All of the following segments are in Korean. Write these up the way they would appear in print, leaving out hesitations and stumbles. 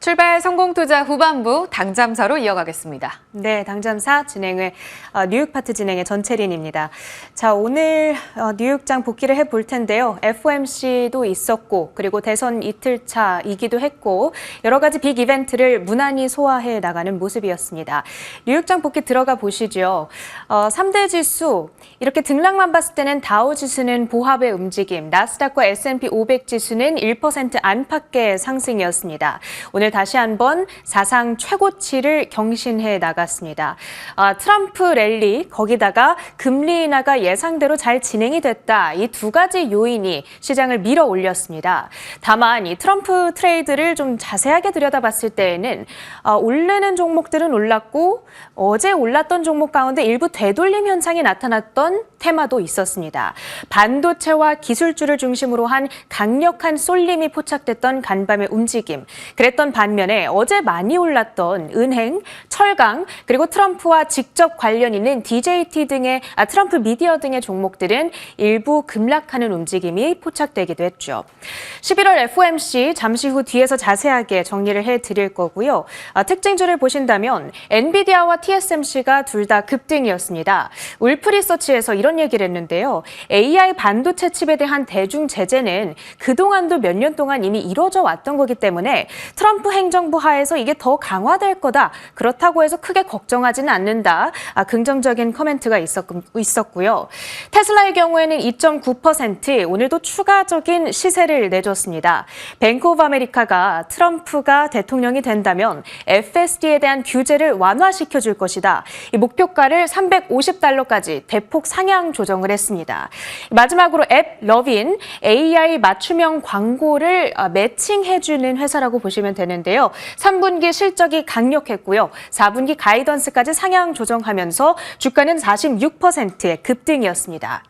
출발 성공투자 후반부 당잠사로 이어가겠습니다. 네, 당잠사 진행을 뉴욕 파트 진행의 전채린입니다. 자, 오늘 뉴욕장 복귀를 해볼 텐데요. FOMC도 있었고 그리고 대선 이틀차이기도 했고 여러 가지 빅 이벤트를 무난히 소화해 나가는 모습이었습니다. 뉴욕장 복귀 들어가 보시죠. 3대 지수 이렇게 등락만 봤을 때는 다우 지수는 보합의 움직임, 나스닥과 S&P 500 지수는 1% 안팎의 상승이었습니다. 오늘 다시 한번 사상 최고치를 경신해 나갔습니다. 트럼프 랠리, 거기다가 금리 인하가 예상대로 잘 진행이 됐다. 이 두 가지 요인이 시장을 밀어 올렸습니다. 다만 이 트럼프 트레이드를 좀 자세하게 들여다봤을 때에는 오르는 종목들은 올랐고 어제 올랐던 종목 가운데 일부 되돌림 현상이 나타났던 테마도 있었습니다. 반도체와 기술주를 중심으로 한 강력한 쏠림이 포착됐던 간밤의 움직임. 그랬던 반면에 어제 많이 올랐던 은행, 철강, 그리고 트럼프와 직접 관련 있는 DJT 등의 트럼프 미디어 등의 종목들은 일부 급락하는 움직임이 포착되기도 했죠. 11월 FOMC 잠시 후 뒤에서 자세하게 정리를 해드릴 거고요. 특징주를 보신다면 엔비디아와 TSMC가 둘 다 급등이었습니다. 울프 리서치에서 이런 얘기를 했는데요. AI 반도체 칩에 대한 대중 제재는 그동안도 몇 년 동안 이미 이루어져 왔던 거기 때문에 트럼프 행정부 하에서 이게 더 강화될 거다. 그렇다고 해서 크게 걱정하지는 않는다. 긍정적인 코멘트가 있었고요. 테슬라의 경우에는 2.9% 오늘도 추가적인 시세를 내줬습니다. 뱅크 오브 아메리카가 트럼프가 대통령이 된다면 FSD에 대한 규제를 완화시켜 줄 것이다. 이 목표가를 $350까지 대폭 상향 조정을 했습니다. 마지막으로 앱 러빈 AI 맞춤형 광고를 매칭해주는 회사라고 보시면 되는데요. 3분기 실적이 강력했고요. 4분기 가이던스까지 상향 조정하면서 주가는 46%의 급등이었습니다.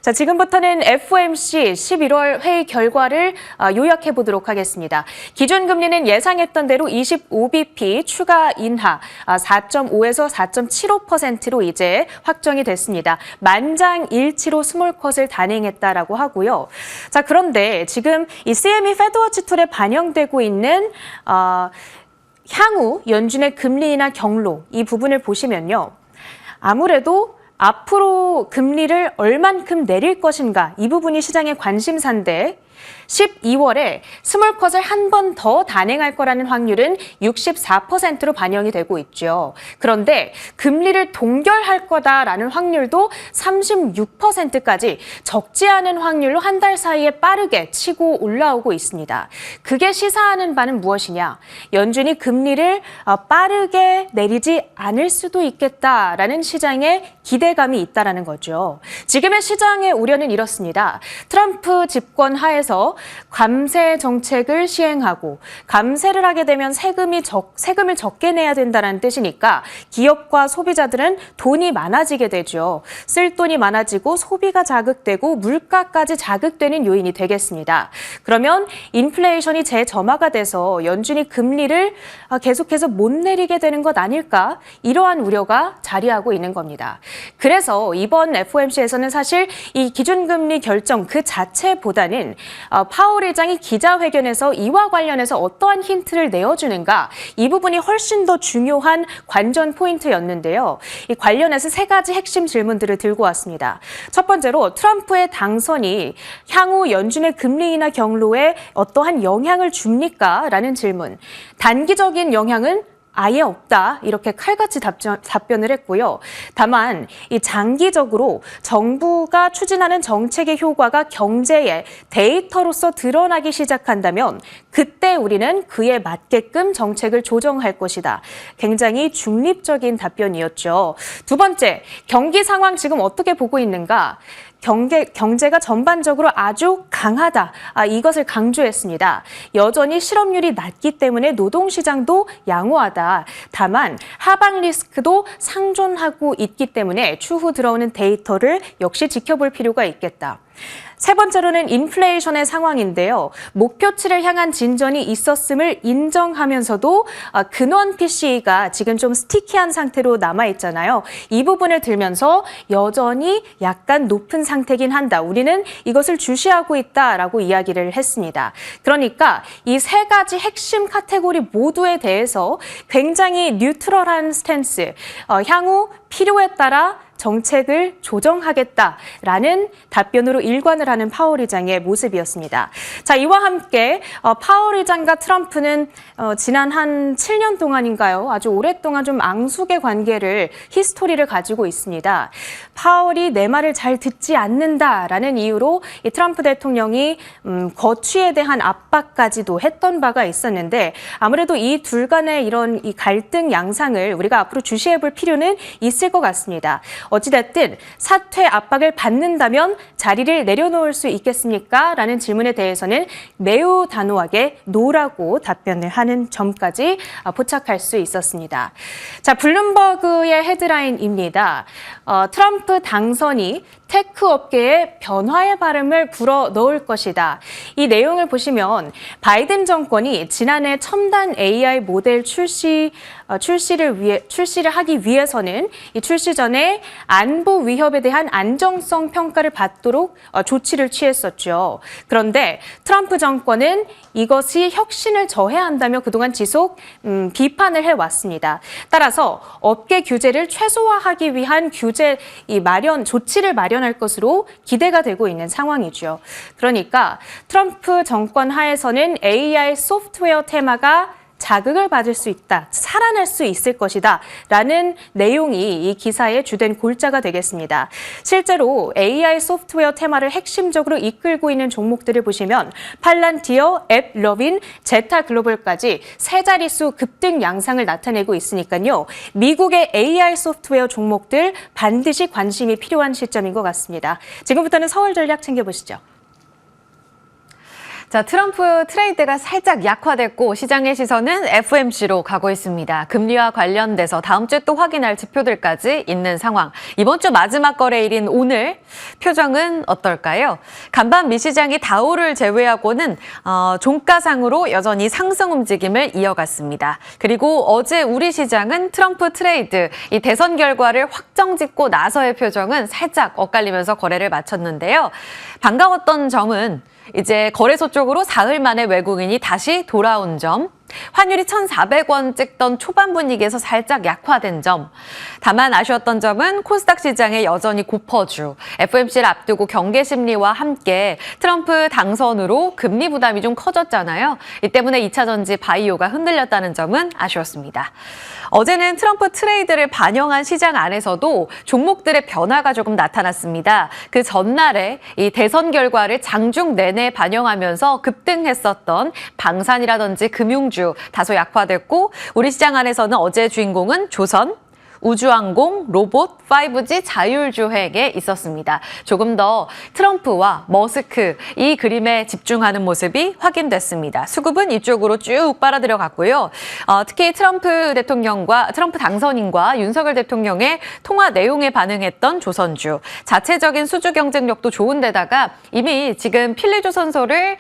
자, 지금부터는 FOMC 11월 회의 결과를 요약해 보도록 하겠습니다. 기준금리는 예상했던 대로 25bp 추가 인하 4.5에서 4.75%로 이제 확정이 됐습니다. 만장일치로 스몰컷을 단행했다라고 하고요. 자, 그런데 지금 이 CME 패드워치 툴에 반영되고 있는 향후 연준의 금리 인하 경로 이 부분을 보시면요. 아무래도 앞으로 금리를 얼만큼 내릴 것인가 이 부분이 시장의 관심사인데 12월에 스몰컷을 한 번 더 단행할 거라는 확률은 64%로 반영이 되고 있죠. 그런데 금리를 동결할 거다라는 확률도 36%까지 적지 않은 확률로 한 달 사이에 빠르게 치고 올라오고 있습니다. 그게 시사하는 바는 무엇이냐? 연준이 금리를 빠르게 내리지 않을 수도 있겠다라는 시장의 기대감이 있다라는 거죠. 지금의 시장의 우려는 이렇습니다. 트럼프 집권 하에서 감세 정책을 시행하고 감세를 하게 되면 세금을 적게 내야 된다는 뜻이니까 기업과 소비자들은 돈이 많아지게 되죠. 쓸 돈이 많아지고 소비가 자극되고 물가까지 자극되는 요인이 되겠습니다. 그러면 인플레이션이 재점화가 돼서 연준이 금리를 계속해서 못 내리게 되는 것 아닐까? 이러한 우려가 자리하고 있는 겁니다. 그래서 이번 FOMC에서는 사실 이 기준금리 결정 그 자체보다는 파월 의장이 기자회견에서 이와 관련해서 어떠한 힌트를 내어주는가 이 부분이 훨씬 더 중요한 관전 포인트였는데요. 이 관련해서 세 가지 핵심 질문들을 들고 왔습니다. 첫 번째로 트럼프의 당선이 향후 연준의 금리 인하 경로에 어떠한 영향을 줍니까? 라는 질문. 단기적인 영향은 아예 없다 이렇게 칼같이 답변을 했고요. 다만 이 장기적으로 정부가 추진하는 정책의 효과가 경제의 데이터로서 드러나기 시작한다면 그때 우리는 그에 맞게끔 정책을 조정할 것이다. 굉장히 중립적인 답변이었죠. 두 번째, 경기 상황 지금 어떻게 보고 있는가? 경제가 전반적으로 아주 강하다. 이것을 강조했습니다. 여전히 실업률이 낮기 때문에 노동시장도 양호하다. 다만 하방 리스크도 상존하고 있기 때문에 추후 들어오는 데이터를 역시 지켜볼 필요가 있겠다. 세 번째로는 인플레이션의 상황인데요. 목표치를 향한 진전이 있었음을 인정하면서도 근원 PC가 지금 좀 스티키한 상태로 남아있잖아요. 이 부분을 들면서 여전히 약간 높은 상태긴 한다. 우리는 이것을 주시하고 있다라고 이야기를 했습니다. 그러니까 이 세 가지 핵심 카테고리 모두에 대해서 굉장히 뉴트럴한 스탠스, 향후 필요에 따라 정책을 조정하겠다라는 답변으로 일관을 하는 파월 의장의 모습이었습니다. 자, 이와 함께 파월 의장과 트럼프는 지난 한 7년 동안인가요? 아주 오랫동안 좀 앙숙의 관계를, 히스토리를 가지고 있습니다. 파월이 내 말을 잘 듣지 않는다라는 이유로 이 트럼프 대통령이 거취에 대한 압박까지도 했던 바가 있었는데 아무래도 이 둘 간의 이런 이 갈등 양상을 우리가 앞으로 주시해 볼 필요는 있을 것 같습니다. 어찌됐든 사퇴 압박을 받는다면 자리를 내려놓을 수 있겠습니까? 라는 질문에 대해서는 매우 단호하게 노라고 답변을 하는 점까지 포착할 수 있었습니다. 자, 블룸버그의 헤드라인입니다. 트럼프 당선이 테크 업계에 변화의 바람을 불어 넣을 것이다. 이 내용을 보시면 바이든 정권이 지난해 첨단 AI 모델 출시를 하기 위해서는 이 출시 전에 안보 위협에 대한 안정성 평가를 받도록 조치를 취했었죠. 그런데 트럼프 정권은 이것이 혁신을 저해한다며 그동안 지속 비판을 해왔습니다. 따라서 업계 규제를 최소화하기 위한 조치를 마련할 것으로 기대가 되고 있는 상황이죠. 그러니까 트럼프 정권 하에서는 AI 소프트웨어 테마가 자극을 받을 수 있다, 살아날 수 있을 것이다 라는 내용이 이 기사의 주된 골자가 되겠습니다. 실제로 AI 소프트웨어 테마를 핵심적으로 이끌고 있는 종목들을 보시면 팔란티어, 앱러빈, 제타 글로벌까지 세 자릿수 급등 양상을 나타내고 있으니까요. 미국의 AI 소프트웨어 종목들 반드시 관심이 필요한 시점인 것 같습니다. 지금부터는 서울 전략 챙겨보시죠. 자, 트럼프 트레이드가 살짝 약화됐고 시장의 시선은 FOMC로 가고 있습니다. 금리와 관련돼서 다음 주에 또 확인할 지표들까지 있는 상황. 이번 주 마지막 거래일인 오늘 표정은 어떨까요? 간밤 미시장이 다우를 제외하고는 종가상으로 여전히 상승 움직임을 이어갔습니다. 그리고 어제 우리 시장은 트럼프 트레이드, 이 대선 결과를 확정짓고 나서의 표정은 살짝 엇갈리면서 거래를 마쳤는데요. 반가웠던 점은 이제 거래소 쪽으로 사흘 만에 외국인이 다시 돌아온 점, 환율이 1,400원 찍던 초반 분위기에서 살짝 약화된 점. 다만 아쉬웠던 점은 코스닥 시장의 여전히 고퍼주, FOMC를 앞두고 경계 심리와 함께 트럼프 당선으로 금리 부담이 좀 커졌잖아요. 이 때문에 2차 전지 바이오가 흔들렸다는 점은 아쉬웠습니다. 어제는 트럼프 트레이드를 반영한 시장 안에서도 종목들의 변화가 조금 나타났습니다. 그 전날에 이 대선 결과를 장중 내내 반영하면서 급등했었던 방산이라든지 금융주 다소 약화됐고 우리 시장 안에서는 어제 주인공은 조선, 우주항공, 로봇, 5G 자율주행에 있었습니다. 조금 더 트럼프와 머스크 이 그림에 집중하는 모습이 확인됐습니다. 수급은 이쪽으로 쭉 빨아들여갔고요. 특히 트럼프 당선인과 윤석열 대통령의 통화 내용에 반응했던 조선주, 자체적인 수주 경쟁력도 좋은데다가 이미 지금 필리조선소를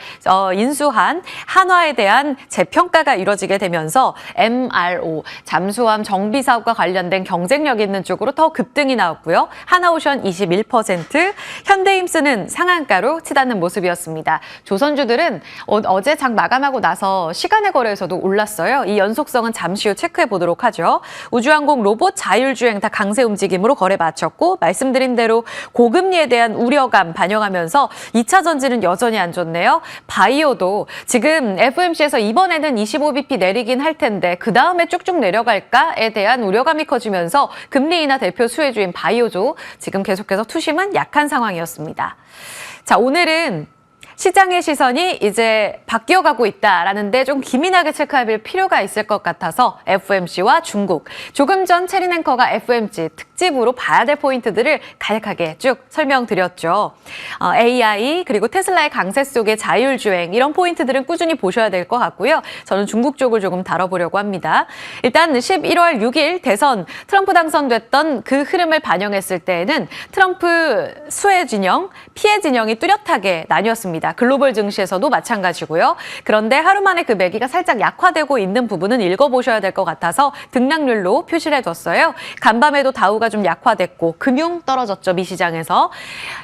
인수한 한화에 대한 재평가가 이뤄지게 되면서 MRO, 잠수함 정비 사업과 관련된 경쟁력 있는 쪽으로 더 급등이 나왔고요. 하나오션 21%, 현대힘스는 상한가로 치닫는 모습이었습니다. 조선주들은 어제 장 마감하고 나서 시간의 거래에서도 올랐어요. 이 연속성은 잠시 후 체크해 보도록 하죠. 우주항공, 로봇, 자율주행 다 강세 움직임으로 거래 마쳤고 말씀드린 대로 고금리에 대한 우려감 반영하면서 2차 전지는 여전히 안 좋네요. 바이오도 지금 FOMC에서 이번에는 25bp 내리긴 할 텐데 그 다음에 쭉쭉 내려갈까에 대한 우려감이 커지면서 금리 인하 대표 수혜주인 바이오조 지금 계속해서 투심은 약한 상황이었습니다. 자, 오늘은 시장의 시선이 이제 바뀌어가고 있다라는데 좀 기민하게 체크할 필요가 있을 것 같아서 FOMC와 중국, 조금 전 체린 앵커가 FOMC 특집으로 봐야 될 포인트들을 간략하게 쭉 설명드렸죠. AI 그리고 테슬라의 강세 속의 자율주행 이런 포인트들은 꾸준히 보셔야 될 것 같고요. 저는 중국 쪽을 조금 다뤄보려고 합니다. 일단 11월 6일 대선 트럼프 당선됐던 그 흐름을 반영했을 때에는 트럼프 수혜 진영, 피해 진영이 뚜렷하게 나뉘었습니다. 글로벌 증시에서도 마찬가지고요. 그런데 하루 만에 그 매기가 살짝 약화되고 있는 부분은 읽어보셔야 될 것 같아서 등락률로 표시를 해뒀어요. 간밤에도 다우가 좀 약화됐고 금융 떨어졌죠. 미 시장에서.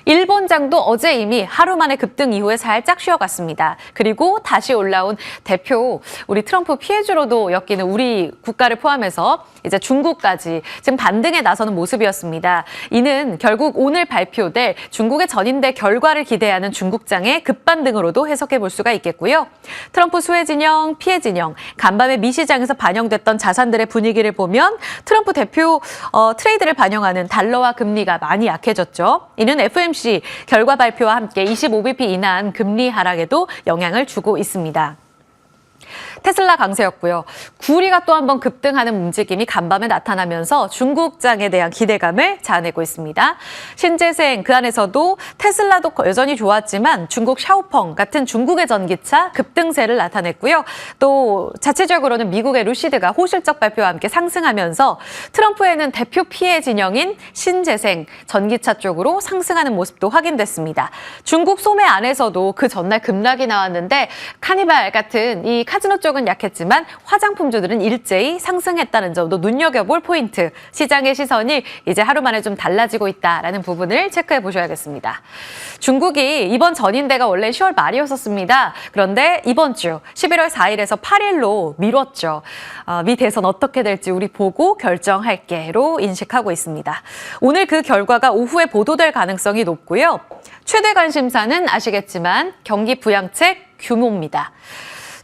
일본장도 어제 이미 하루 만에 급등 이후에 살짝 쉬어갔습니다. 그리고 다시 올라온 대표 우리 트럼프 피해주로도 엮이는 우리 국가를 포함해서 이제 중국까지 지금 반등에 나서는 모습이었습니다. 이는 결국 오늘 발표될 중국의 전인대 결과를 기대하는 중국장의 급반등으로도 해석해 볼 수가 있겠고요. 트럼프 수혜 진영, 피해 진영, 간밤에 미 시장에서 반영됐던 자산들의 분위기를 보면 트럼프 대표 트레이드를 반영하는 달러와 금리가 많이 약해졌죠. 이는 FOMC 결과 발표와 함께 25bp 인하한 금리 하락에도 영향을 주고 있습니다. 테슬라 강세였고요. 구리가 또 한 번 급등하는 움직임이 간밤에 나타나면서 중국장에 대한 기대감을 자아내고 있습니다. 신재생 그 안에서도 테슬라도 여전히 좋았지만 중국 샤오펑 같은 중국의 전기차 급등세를 나타냈고요. 또 자체적으로는 미국의 루시드가 호실적 발표와 함께 상승하면서 트럼프에는 대표 피해 진영인 신재생 전기차 쪽으로 상승하는 모습도 확인됐습니다. 중국 소매 안에서도 그 전날 급락이 나왔는데 카니발 같은 이 카지노 쪽은 약했지만 화장품주들은 일제히 상승했다는 점도 눈여겨볼 포인트. 시장의 시선이 이제 하루 만에 좀 달라지고 있다라는 부분을 체크해 보셔야겠습니다. 중국이 이번 전인대가 원래 10월 말이었었습니다. 그런데 이번 주 11월 4일에서 8일로 미뤘죠. 미 대선 어떻게 될지 우리 보고 결정할게로 인식하고 있습니다. 오늘 그 결과가 오후에 보도될 가능성이 높고요. 최대 관심사는 아시겠지만 경기 부양책 규모입니다.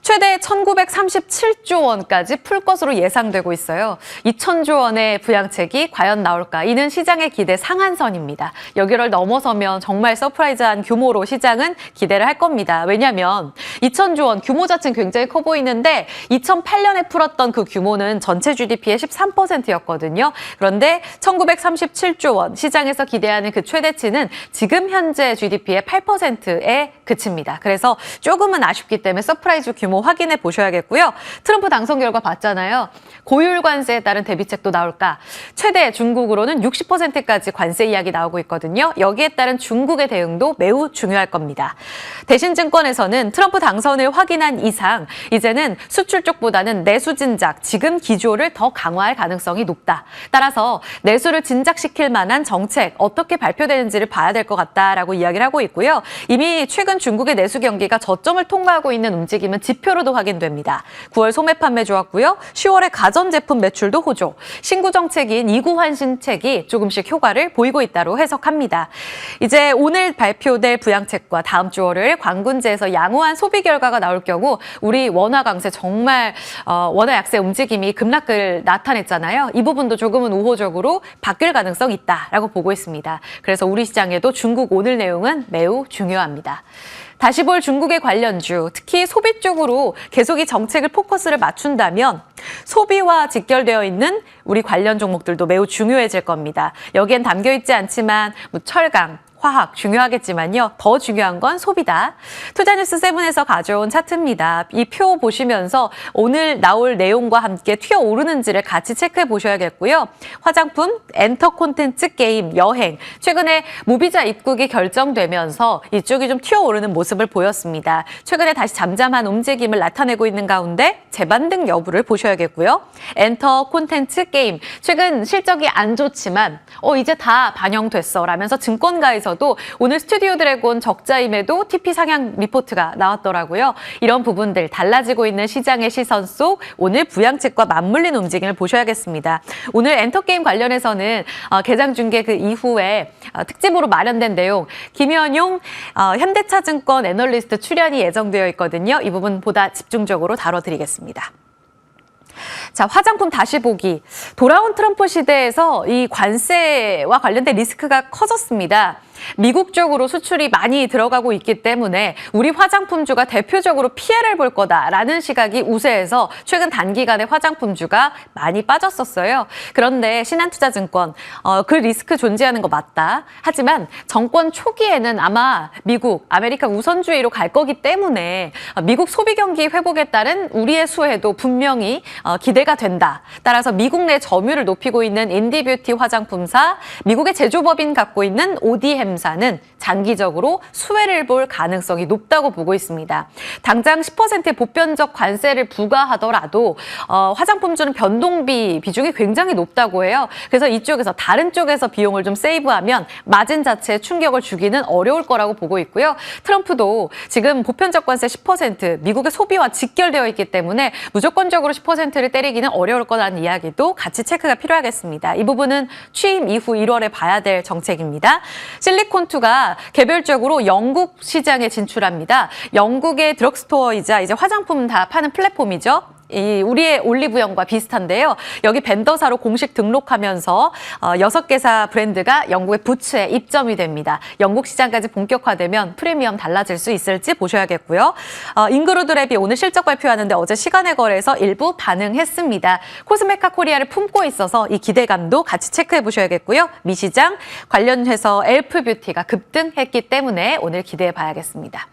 최대 1937조 원까지 풀 것으로 예상되고 있어요. 2000조 원의 부양책이 과연 나올까? 이는 시장의 기대 상한선입니다. 여기를 넘어서면 정말 서프라이즈한 규모로 시장은 기대를 할 겁니다. 왜냐하면 2000조 원 규모 자체는 굉장히 커 보이는데 2008년에 풀었던 그 규모는 전체 GDP의 13%였거든요. 그런데 1937조 원 시장에서 기대하는 그 최대치는 지금 현재 GDP의 8%에 그칩니다. 그래서 조금은 아쉽기 때문에 서프라이즈 규모 확인해 보셔야겠고요. 트럼프 당선 결과 봤잖아요. 고율 관세에 따른 대비책도 나올까? 최대 중국으로는 60%까지 관세 이야기 나오고 있거든요. 여기에 따른 중국의 대응도 매우 중요할 겁니다. 대신증권에서는 트럼프 당선을 확인한 이상 이제는 수출 쪽보다는 내수 진작, 지금 기조를 더 강화할 가능성이 높다. 따라서 내수를 진작시킬 만한 정책 어떻게 발표되는지를 봐야 될 것 같다라고 이야기를 하고 있고요. 이미 최근 중국의 내수 경기가 저점을 통과하고 있는 움직임은 지표로도 확인됩니다. 9월 소매 판매 좋았고요. 10월에 가전제품 매출도 호조. 신구 정책인 2구 환신책이 조금씩 효과를 보이고 있다고 해석합니다. 이제 오늘 발표될 부양책과 다음 주 월요일 관군제에서 양호한 소비 결과가 나올 경우 우리 원화 강세 정말 원화 약세 움직임이 급락을 나타냈잖아요. 이 부분도 조금은 우호적으로 바뀔 가능성이 있다라고 보고 있습니다. 그래서 우리 시장에도 중국 오늘 내용은 매우 중요합니다. 다시 볼 중국의 관련주, 특히 소비 쪽으로 계속 이 정책을 포커스를 맞춘다면 소비와 직결되어 있는 우리 관련 종목들도 매우 중요해질 겁니다. 여기엔 담겨있지 않지만 뭐 철강, 화학 중요하겠지만요. 더 중요한 건 소비다. 투자뉴스 7에서 가져온 차트입니다. 이 표 보시면서 오늘 나올 내용과 함께 튀어오르는지를 같이 체크해 보셔야겠고요. 화장품, 엔터 콘텐츠, 게임, 여행. 최근에 무비자 입국이 결정되면서 이쪽이 좀 튀어오르는 모습을 보였습니다. 최근에 다시 잠잠한 움직임을 나타내고 있는 가운데 재반등 여부를 보셔야겠고요. 엔터 콘텐츠, 게임. 최근 실적이 안 좋지만 이제 다 반영됐어 라면서 증권가에서도 오늘 스튜디오 드래곤 적자임에도 TP 상향 리포트가 나왔더라고요. 이런 부분들 달라지고 있는 시장의 시선 속 오늘 부양책과 맞물린 움직임을 보셔야겠습니다. 오늘 엔터게임 관련해서는 개장중계 그 이후에 특집으로 마련된 내용 김현용 현대차증권 애널리스트 출연이 예정되어 있거든요. 이 부분 보다 집중적으로 다뤄드리겠습니다. 자, 화장품 다시 보기. 돌아온 트럼프 시대에서 이 관세와 관련된 리스크가 커졌습니다. 미국 쪽으로 수출이 많이 들어가고 있기 때문에 우리 화장품주가 대표적으로 피해를 볼 거다라는 시각이 우세해서 최근 단기간에 화장품주가 많이 빠졌었어요. 그런데 신한투자증권 그 리스크 존재하는 거 맞다. 하지만 정권 초기에는 아마 미국, 아메리카 우선주의로 갈 거기 때문에 미국 소비 경기 회복에 따른 우리의 수혜도 분명히 기대가 된다. 따라서 미국 내 점유율을 높이고 있는 인디뷰티 화장품사, 미국의 제조법인 갖고 있는 ODM사는 장기적으로 수혜를 볼 가능성이 높다고 보고 있습니다. 당장 10%의 보편적 관세를 부과하더라도 화장품주는 변동비 비중이 굉장히 높다고 해요. 그래서 이쪽에서 다른 쪽에서 비용을 좀 세이브하면 마진 자체에 충격을 주기는 어려울 거라고 보고 있고요. 트럼프도 지금 보편적 관세 10% 미국의 소비와 직결되어 있기 때문에 무조건적으로 10%를 때리기는 어려울 거라는 이야기도 같이 체크가 필요하겠습니다. 이 부분은 취임 이후 1월에 봐야 될 정책입니다. 실리콘2가 개별적으로 영국 시장에 진출합니다. 영국의 드럭스토어이자 이제 화장품 다 파는 플랫폼이죠. 우리의 올리브영과 비슷한데요. 여기 벤더사로 공식 등록하면서 6개사 브랜드가 영국의 부츠에 입점이 됩니다. 영국 시장까지 본격화되면 프리미엄 달라질 수 있을지 보셔야겠고요. 잉그루드랩이 오늘 실적 발표하는데 어제 시간의 거래에서 일부 반응했습니다. 코스메카 코리아를 품고 있어서 이 기대감도 같이 체크해 보셔야겠고요. 미시장 관련해서 엘프뷰티가 급등했기 때문에 오늘 기대해 봐야겠습니다.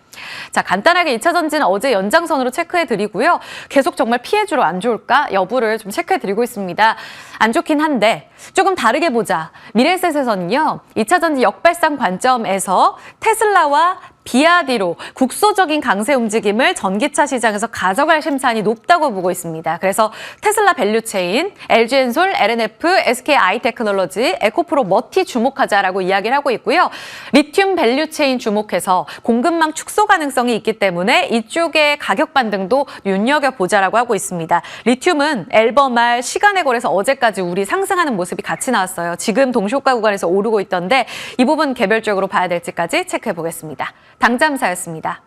자, 간단하게 2차 전지는 어제 연장선으로 체크해 드리고요. 계속 정말 피해주로 안 좋을까 여부를 좀 체크해 드리고 있습니다. 안 좋긴 한데 조금 다르게 보자. 미래에셋에서는요. 2차 전지 역발상 관점에서 테슬라와 비아디로 국소적인 강세 움직임을 전기차 시장에서 가져갈 심산이 높다고 보고 있습니다. 그래서 테슬라 밸류체인, LG엔솔, LNF, SK아이테크놀로지, 에코프로 머티 주목하자라고 이야기를 하고 있고요. 리튬 밸류체인 주목해서 공급망 축소 가능성이 있기 때문에 이쪽의 가격 반등도 눈여겨보자라고 하고 있습니다. 리튬은 앨범 말 시간의 거래에서 어제까지 우리 상승하는 모습이 같이 나왔어요. 지금 동시효과 구간에서 오르고 있던데 이 부분 개별적으로 봐야 될지까지 체크해 보겠습니다. 당잠사였습니다.